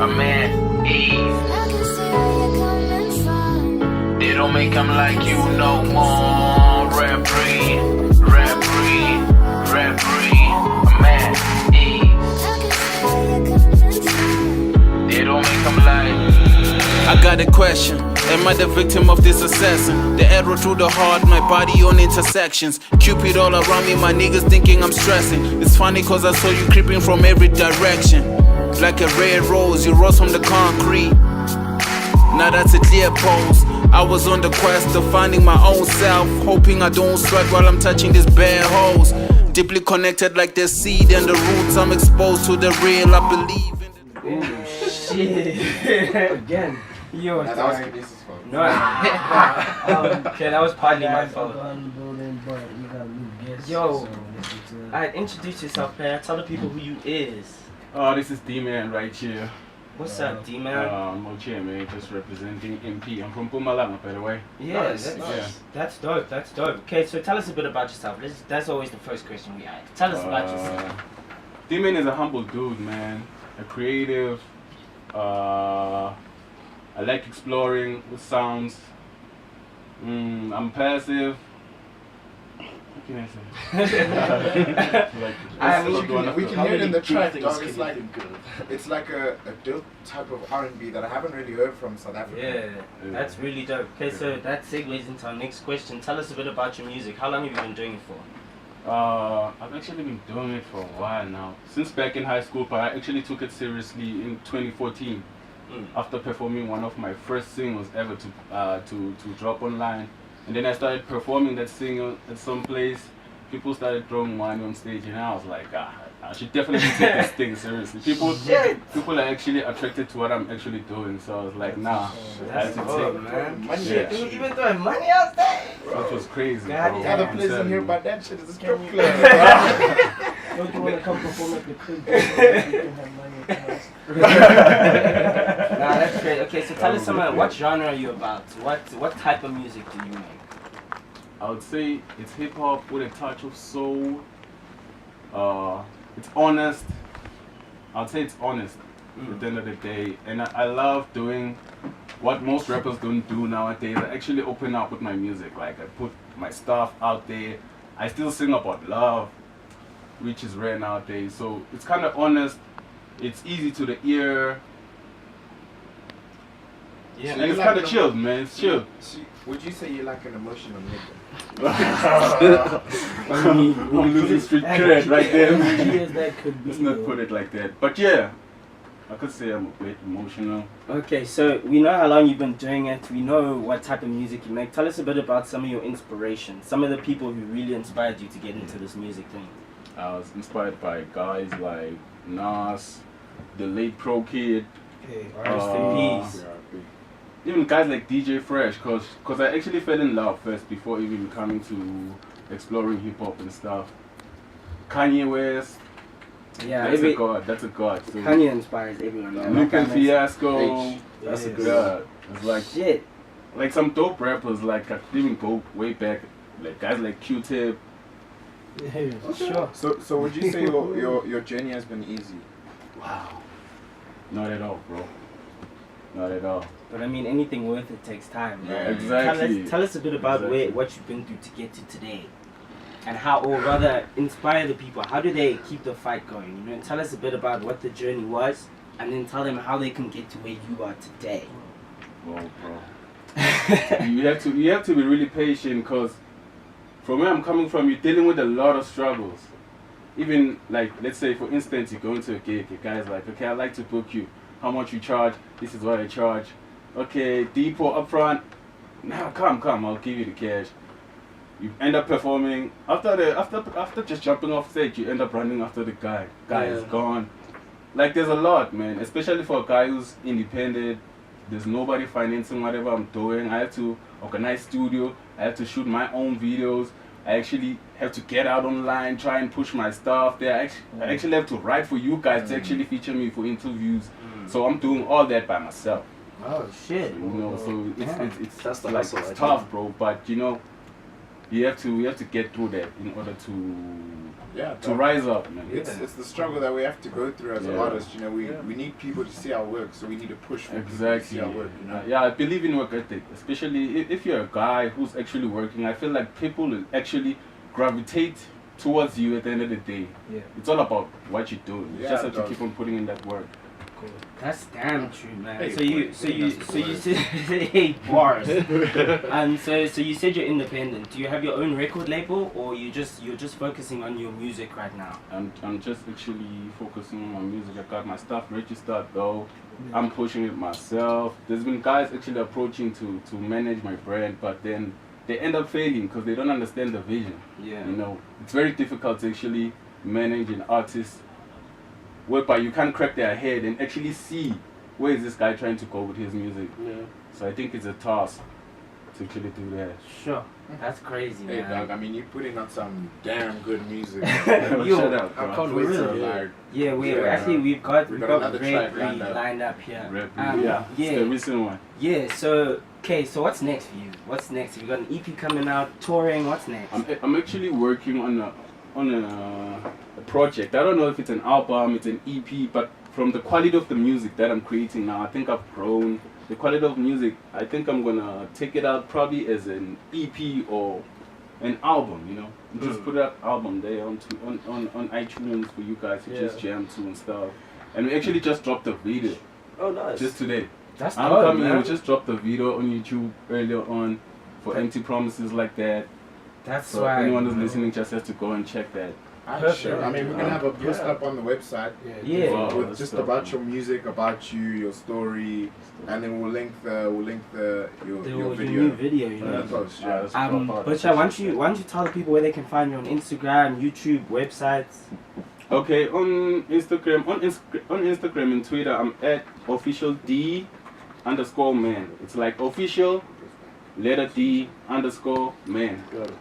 I'm at ease. They don't make them like you no more. Rap breed, rap breed, rap breed. I'm at ease. They don't make them like. I got a question. Am I the victim of this assassin? The arrow through the heart, my body on intersections. Cupid all around me, my niggas thinking I'm stressing. It's funny cause I saw you creeping from every direction. Like a red rose, you rose from the concrete. Now that's a clear pose. I was on the quest of finding my own self, hoping I don't sweat while I'm touching these bare holes. Deeply connected like the seed and the roots. I'm exposed to the real, I believe in the... Oh shit. Again. Yo, that was Candice's fault. No, okay, that was partly my fault. Yo, alright, introduce yourself, player. Tell the people who you is. Oh, this is D-Man right here. What's up, D-Man? I'm here, man, just representing MP. I'm from Pama, by the way. Yeah, Nice. that's dope, that's dope. Okay, so tell us a bit about yourself. That's always the first question we ask. Tell us about yourself. D-Man is a humble dude, man. A creative. I like exploring with sounds. I'm passive. What can I say? We can hear it in the track, dog. It's like a dope type of R&B that I haven't really heard from South Africa. Yeah, that's really dope. Okay, so that segues into our next question. Tell us a bit about your music. How long have you been doing it for? I've actually been doing it for a while now. Since back in high school, but I actually took it seriously in 2014. After performing one of my first singles ever to drop online. And then I started performing that single at some place. People started throwing money on stage and I was like, I should definitely take this thing seriously. People are actually attracted to what I'm actually doing. So I was like, nah, I had to take man. Money, Shit, you even throwing money out there? Which was crazy. God, bro. The other place in here, but that shit is a strip club. Don't you want to come perform at the club? You can have money at the house. Nah, that's great. Okay, so tell us some. What genre are you about? What type of music do you make? I would say it's hip hop with a touch of soul. It's honest. I'd say it's honest at the end of the day. And I love doing what most rappers don't do nowadays. I actually open up with my music. Like I put my stuff out there. I still sing about love, which is rare nowadays. So it's kind of honest. It's easy to the ear. Yeah, And it's kind of chilled, man. It's chilled. Would you say you're like an emotional nigga? I'm losing street cred right there. Yes, that could be. Let's not put it like that. But yeah, I could say I'm a bit emotional. Okay, so we know how long you've been doing it. We know what type of music you make. Tell us a bit about some of your inspirations. Some of the people who really inspired you to get into this music thing. I was inspired by guys like Nas, the late Pro Kid. Okay, rest in peace. Even guys like DJ Fresh, cause I actually fell in love first before even coming to exploring hip hop and stuff. Kanye West, Yeah, that's a god. That's a god. So Kanye inspires everyone. Man. Luke and Fiasco, That's a Yes. good yeah, it's like Shit. some dope rappers. Like I could even go way back, like guys like Q-Tip. Yeah, Sure. So would you say your journey has been easy? Wow, not at all, bro. Not at all. But I mean, anything worth it takes time. Yeah, Right? exactly. Tell us a bit about Exactly. what you've been through to get to today, and how, or rather, inspire the people. How do they keep the fight going? You know, tell us a bit about what the journey was, and then tell them how they can get to where you are today. Well, bro, you have to be really patient, cause from where I'm coming from, you're dealing with a lot of struggles. Even like, let's say for instance, you go into a gig, a guy's like, okay, I'd like to book you. How much you charge? This is what I charge. Okay, depot up front. Now come, I'll give you the cash. You end up performing after just jumping off stage. You end up running after the guy. Guy is gone. Like there's a lot, man. Especially for a guy who's independent. There's nobody financing whatever I'm doing. I have to organize studio. I have to shoot my own videos. I actually have to get out online, try and push my stuff there. I actually have to write for you guys to actually feature me for interviews. So I'm doing all that by myself. Oh shit. You know, so it's That's the like hustle, it's I tough, think. bro. But you know, you have to get through that in order to rise up, man. It's the struggle that we have to go through as artists. You know, we need people to see our work, so we need to push for people to see our work. You know? Yeah, I believe in work ethic, especially if you're a guy who's actually working. I feel like people will actually gravitate towards you at the end of the day. Yeah. It's all about what you do. You Yeah, just have to dog. keep on putting in that work. That's damn true, man. Hey, so you said hey, bars. So you said you're independent. Do you have your own record label, or you're just focusing on your music right now? I'm just actually focusing on my music. I got my stuff registered though. I'm pushing it myself. There's been guys actually approaching to manage my brand, but then they end up failing because they don't understand the vision. Yeah. You know, it's very difficult to actually manage an artist whereby you can't crack their head and actually see where is this guy trying to go with his music. Yeah. So I think it's a task to actually do that. Sure. That's crazy, Hey, man. dog. I mean, you putting out some damn good music. Yo, Shut up, I bro. can't wait to really? like. Yeah, we've got got another Red track Breed lined up. lined up here. Rap, Yeah. It's the recent one. Yeah. So so what's next for you? What's next? Have you got an EP coming out? Touring? What's next? I'm actually working on a project. I don't know if it's an album, it's an EP, but from the quality of the music that I'm creating now, I think I've grown. The quality of music, I think I'm gonna take it out probably as an EP or an album, you know. Just put that album there on iTunes for you guys to just jam to and stuff. And we actually just dropped the video Oh, nice. just today. That's I'm dope, coming. man. We just dropped the video on YouTube earlier on for Empty Promises like that. That's So why anyone who's listening just has to go and check that. Sure. I mean, we're gonna have a post up on the website. Yeah. Wow, With that's just dope, about man. your music, about you, your story, and then we'll link your your video. new video, you on know. the post. Yeah, Yeah. that's But yeah, why don't you tell the people where they can find you on Instagram, YouTube, websites? Okay, on Instagram and Twitter, I'm at officiald_man. It's like official letter D_man. Got it.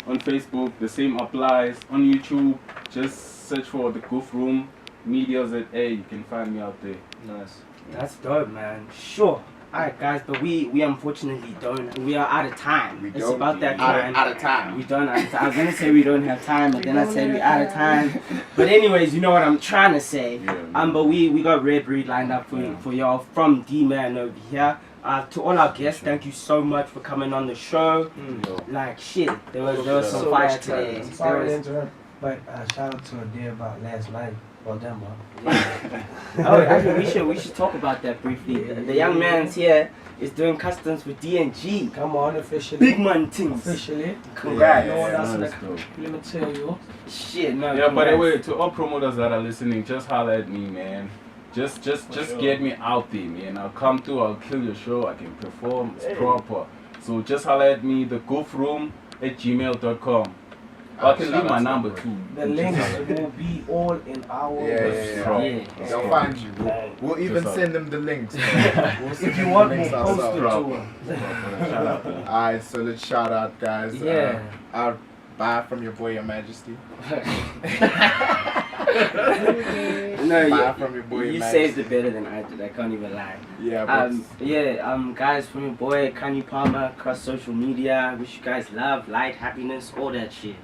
On Facebook, the same applies. On YouTube, just search for the Goof Room Media ZA. You can find me out there. Nice. That's dope, man. Sure. Alright, guys, but we unfortunately don't. We are out of time. We It's don't. about that Out time. of time. We don't. I was gonna say we don't have time, but then I said we out of time. But anyways, you know what I'm trying to say. Yeah, But we got Red Breed lined up for y'all from D-Man over here. To all our guests, thank you so much for coming on the show. Like shit, there was some So fire much today. time. Sorry to There was- interrupt, but shout out to a day about last night. Well done, bro. Oh, actually, we should talk about that briefly. The young man's here is doing customs with D&G. Come on, officially. Big man things. Officially. Congrats. No one else that's like, dope. let me tell you. Shit, no. Yeah, by the congrats. way, to all promoters that are listening, just holler at me, man. Just sure. get me out there, man. I'll come through, I'll kill your show, I can perform, it's proper. So just holler at me, thegoofroom@gmail.com. I can leave my number too. The links will be all in our Yeah. They'll find you. We'll even Just send them the links. We'll send If you them want the more, links post it ourselves. to them. Shout out to them. Alright, so let's shout out, guys. Yeah. I'll buy from your boy, Your Majesty. No, Buy you, from your boy, Your you Majesty. saved it better than I did. I can't even lie. Yeah, but Guys, from your boy Khanyi Pama across social media. Wish you guys love, light, happiness, all that shit.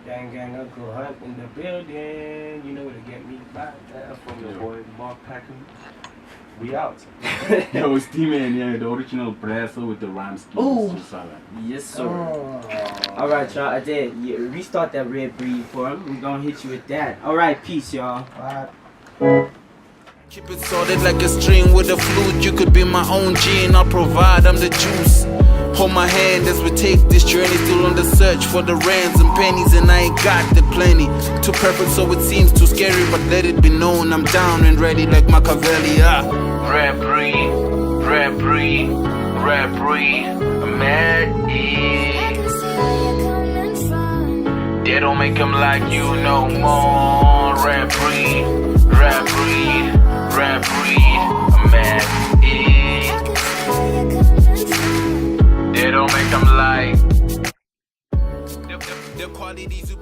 Gang, Uncle Hunt in the building. You know where to get me. Bye. From your boy Mark Packham. We out. Yo, it's D-Man, yeah, the original brasser with the rhyme schemes. Ooh. Just holler. Yes, sir. Oh. Alright, y'all. I did. Yeah, restart that Red Breed for him. We're gonna hit you with that. Alright, peace, y'all. Bye. Keep it sorted like a string with a flute. You could be my own G and I'll provide, I'm the juice. Hold my hand as we take this journey. Still on the search for the rands and pennies, and I ain't got the plenty. Too perfect so it seems too scary, but let it be known I'm down and ready like Machiavelli. Red breed, red breed, red breed, mad ease. They don't make them like you no more. Red breed, red breed, red breed, mad ease. They don't make them like The qualities you